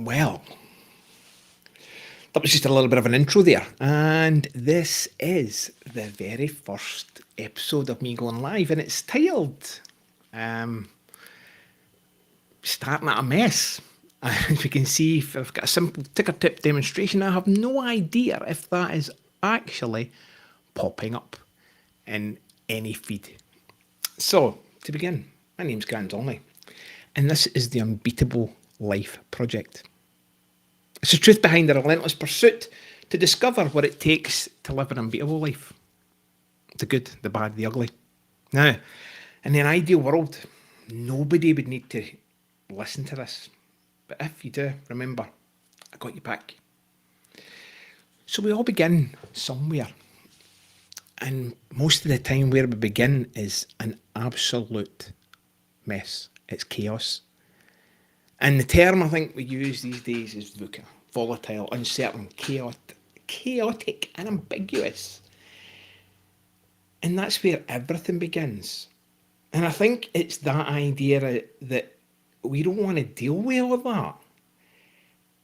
Well, that was just a little bit of an intro there. And this is the very first episode of me going live, and it's titled Starting at a Mess. As you can see, I've got a simple ticker tip demonstration. I have no idea if that is actually popping up in any feed. So, to begin, my name's Grant Donnelly, and this is the Unbeatable Life Project. It's the truth behind the relentless pursuit to discover what it takes to live an unbeatable life. The good, the bad, the ugly. Now, in an ideal world, nobody would need to listen to this. But if you do, remember, I got you back. So we all begin somewhere. And most of the time where we begin is an absolute mess. It's chaos. And the term I think we use these days is VUCA. Volatile, uncertain, chaotic and ambiguous. And that's where everything begins. And I think it's that idea that we don't want to deal with all of that.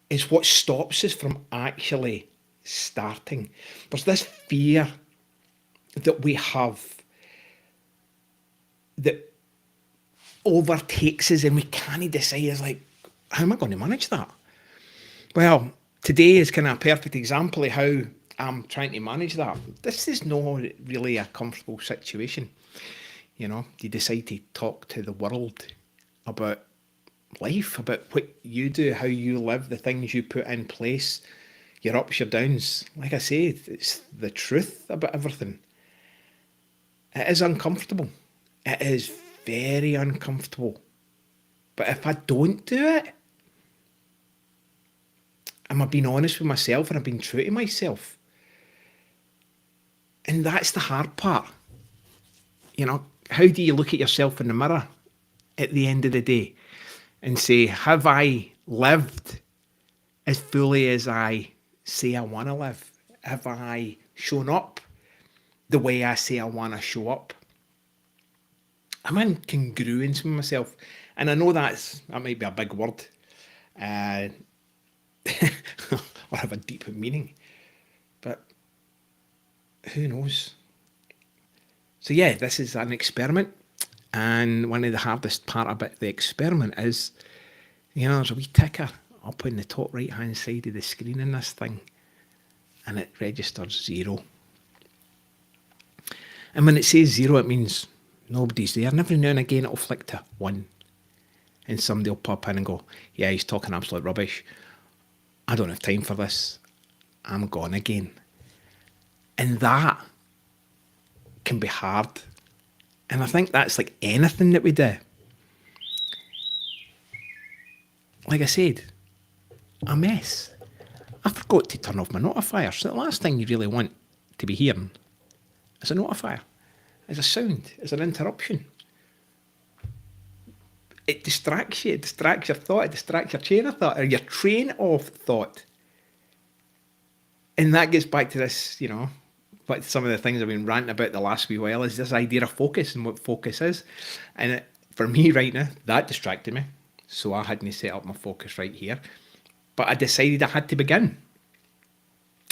It's what stops us from actually starting. There's this fear that we have that overtakes us and we can't decide. It's like, how am I going to manage that? Well, today is kind of a perfect example of how I'm trying to manage that. This is not really a comfortable situation. You know, you decide to talk to the world about life, about what you do, how you live, the things you put in place, your ups, your downs. Like I say, it's the truth about everything. It is uncomfortable. It is very uncomfortable. But if I don't do it, am I being honest with myself and I'm being true to myself? And that's the hard part. You know, how do you look at yourself in the mirror at the end of the day and say, have I lived as fully as I say I want to live? Have I shown up the way I say I want to show up? Am I in congruence with myself? And I know that might be a big word, or have a deeper meaning, but who knows? So yeah, this is an experiment, and one of the hardest part about the experiment is, you know, there's a wee ticker up in the top right hand side of the screen in this thing, and it registers 0. And when it says 0, it means nobody's there, and every now and again it'll flick to 1. And somebody will pop in and go, yeah, he's talking absolute rubbish. I don't have time for this. I'm gone again. And that can be hard. And I think that's like anything that we do. Like I said, a mess. I forgot to turn off my notifier. So the last thing you really want to be hearing is a notifier. Is a sound. Is an interruption. It distracts you, it distracts your thought, it distracts your chain of thought, or your train of thought. And that gets back to this, you know, but some of the things I've been ranting about the last wee while is this idea of focus and what focus is. And for me right now, that distracted me. So I hadn't set up my focus right here. But I decided I had to begin.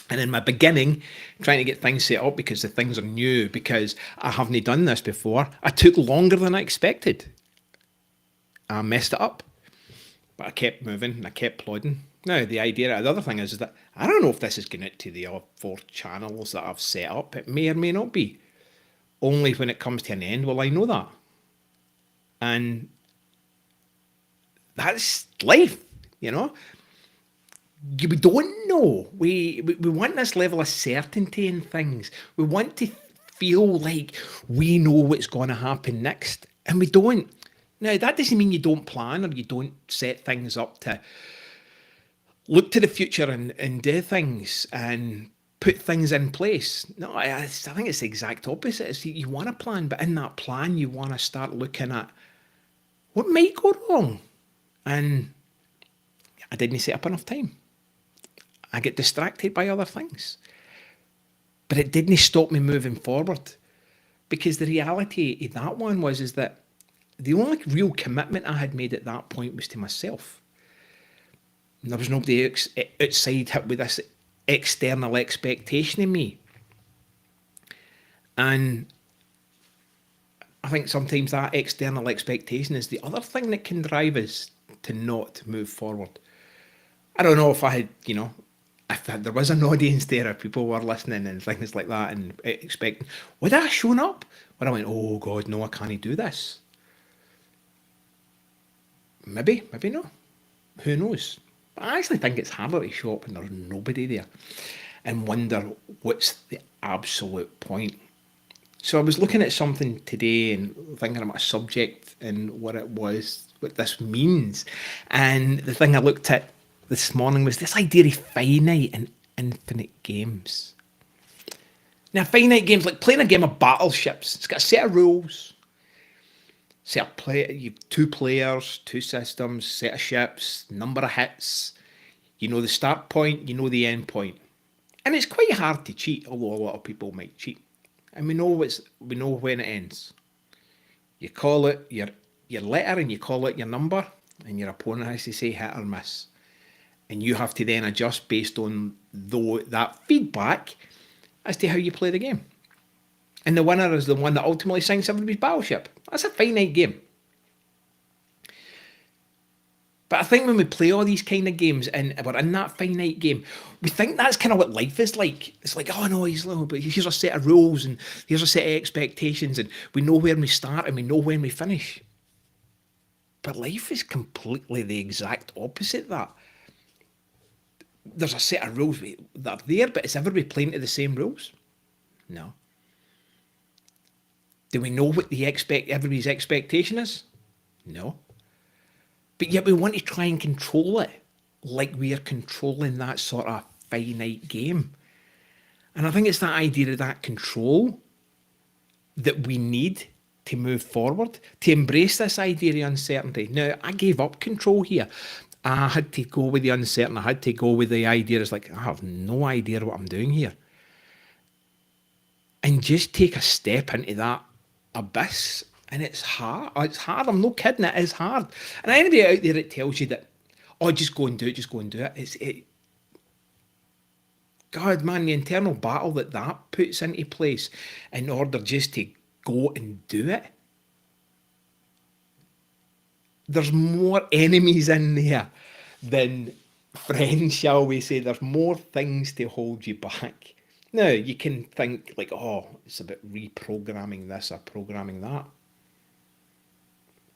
And in my beginning, trying to get things set up because the things are new, because I haven't done this before, I took longer than I expected. I messed it up, but I kept moving and I kept plodding. Now, the other thing is that I don't know if this is going out to the 4 channels that I've set up. It may or may not be. Only when it comes to an end will I know that. And that's life, you know. We don't know. We want this level of certainty in things. We want to feel like we know what's going to happen next, and we don't. Now, that doesn't mean you don't plan or you don't set things up to look to the future and do things and put things in place. No, I think it's the exact opposite. It's you want to plan, but in that plan, you want to start looking at what might go wrong. And I didn't set up enough time. I get distracted by other things. But it didn't stop me moving forward. Because the reality of that one is that the only real commitment I had made at that point was to myself. There was nobody outside hit with this external expectation of me. And I think sometimes that external expectation is the other thing that can drive us to not move forward. I don't know if I had, if there was an audience there, if people were listening and things like that and expecting, would I have shown up? When I went, oh God, no, I can't do this. Maybe not. Who knows? But I actually think it's harder to show up when there's nobody there and wonder what's the absolute point. So I was looking at something today and thinking about a subject and what it was, what this means. And the thing I looked at this morning was this idea of finite and infinite games. Now, finite games, like playing a game of battleships, it's got a set of rules. Set of you've 2 players, 2 systems, set of ships, number of hits. You know the start point, you know the end point. And it's quite hard to cheat, although a lot of people might cheat. And we know when it ends. You call it your letter and you call it your number, and your opponent has to say hit or miss. And you have to then adjust based on that feedback as to how you play the game. And the winner is the one that ultimately sinks everybody's battleship. That's a finite game. But I think when we play all these kind of games and we're in that finite game, we think that's kind of what life is like. It's like, oh no, but here's a set of rules and here's a set of expectations and we know where we start and we know when we finish. But life is completely the exact opposite of that. There's a set of rules that are there, but is everybody playing to the same rules? No. Do we know what everybody's expectation is? No. But yet we want to try and control it like we are controlling that sort of finite game. And I think it's that idea of that control that we need to move forward, to embrace this idea of uncertainty. Now, I gave up control here. I had to go with the uncertain. I had to go with the idea it's like, I have no idea what I'm doing here. And just take a step into that abyss. And it's hard. It's hard. I'm not kidding. It is hard. And anybody out there that tells you that, oh, just go and do it, just go and do it. God, man, the internal battle that puts into place in order just to go and do it. There's more enemies in there than friends, shall we say. There's more things to hold you back. Now, you can think like, oh, it's about reprogramming this or programming that.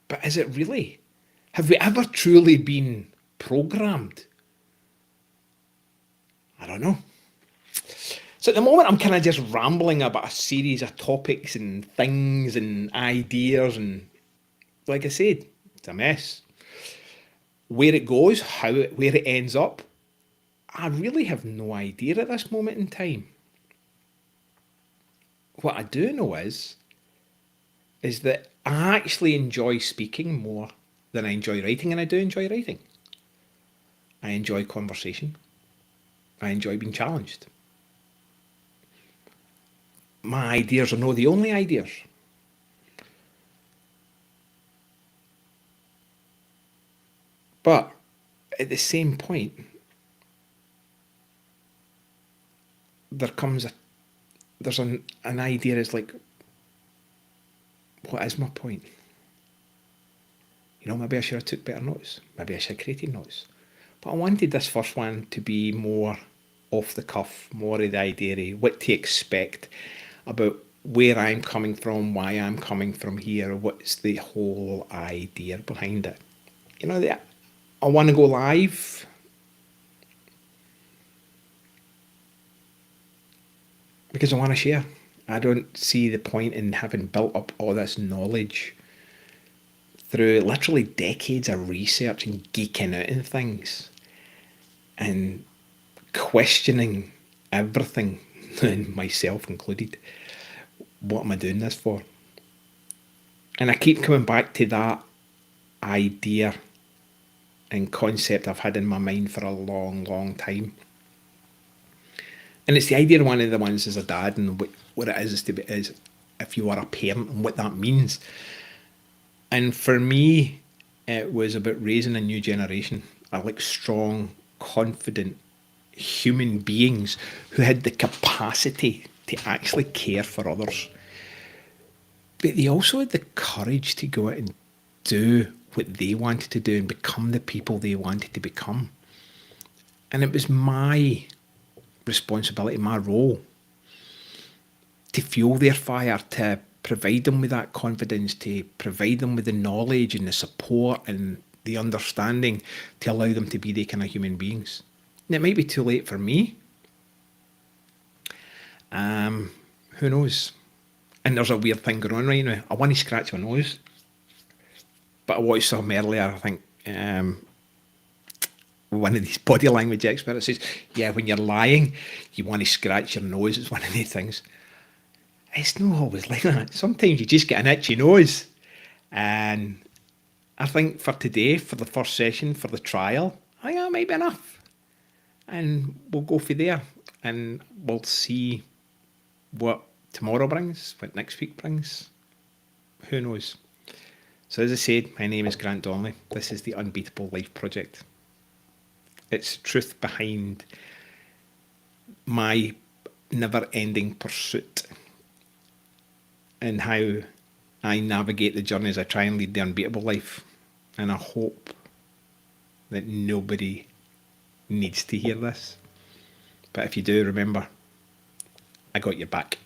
But is it really? Have we ever truly been programmed? I don't know. So at the moment, I'm kind of just rambling about a series of topics and things and ideas. And like I said, it's a mess. Where it goes, where it ends up, I really have no idea at this moment in time. What I do know is that I actually enjoy speaking more than I enjoy writing, and I do enjoy writing. I enjoy conversation. I enjoy being challenged. My ideas are not the only ideas. But at the same point, there's an idea is like, what is my point? Maybe I should have took better notes. Maybe I should have created notes. But I wanted this first one to be more off the cuff, more of the idea of what to expect about where I'm coming from, why I'm coming from here, what's the whole idea behind it. I want to go live. Because I want to share. I don't see the point in having built up all this knowledge through literally decades of research and geeking out in things and questioning everything, and myself included. What am I doing this for? And I keep coming back to that idea and concept I've had in my mind for a long, long time. And it's the idea of one of the ones as a dad and what it is to be is if you are a parent and what that means. And for me, it was about raising a new generation. are like strong, confident human beings who had the capacity to actually care for others. But they also had the courage to go out and do what they wanted to do and become the people they wanted to become. And it was my responsibility, my role, to fuel their fire, to provide them with that confidence, to provide them with the knowledge and the support and the understanding to allow them to be the kind of human beings. And it might be too late for me. Who knows? And there's a weird thing going on right now. I want to scratch my nose, but I watched some earlier, I think, one of these body language experts says, yeah, when you're lying, you want to scratch your nose. It's one of the things. It's not always like that. Sometimes you just get an itchy nose. And I think for today, for the first session, for the trial, I think that might be enough. And we'll go for there. And we'll see what tomorrow brings, what next week brings. Who knows? So as I said, my name is Grant Donnelly. This is the Unbeatable Life Project. It's truth behind my never-ending pursuit and how I navigate the journey as I try and lead the unbeatable life. And I hope that nobody needs to hear this. But if you do, remember, I got your back.